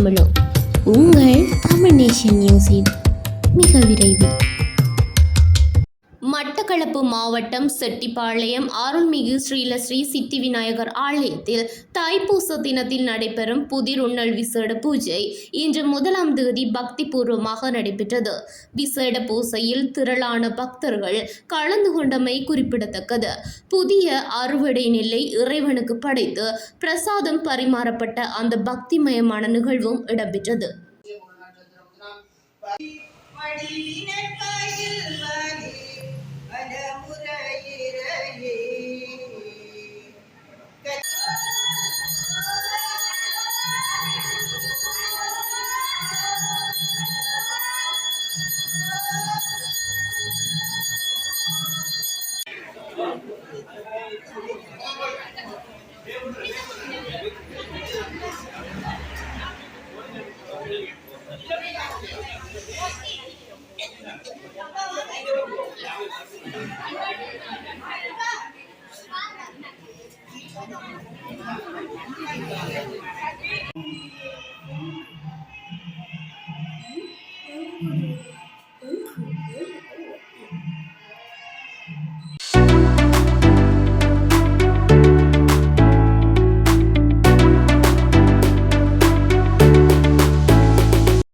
தமிழோ உங்கள் தமிழ் நேஷன் நியூஸின் மிக விரைவில். மட்டக்களப்பு மாவட்டம் செட்டிப்பாளையம் அருள்மிகு ஸ்ரீலஸ்ரீ சித்தி விநாயகர் ஆலயத்தில் தைப்பூச தினத்தில் நடைபெறும் புதிருண்ணல் விசேட பூஜை இன்று 1ஆம் தேதி பக்தி பூர்வமாக நடைபெற்றது. விசேட பூசையில் திரளான பக்தர்கள் கலந்து கொண்டமை குறிப்பிடத்தக்கது. புதிய அறுவடை நெல்லை இறைவனுக்கு படைத்து பிரசாதம் பரிமாறப்பட்ட அந்த பக்திமயமான நிகழ்வும் இடம்பெற்றது.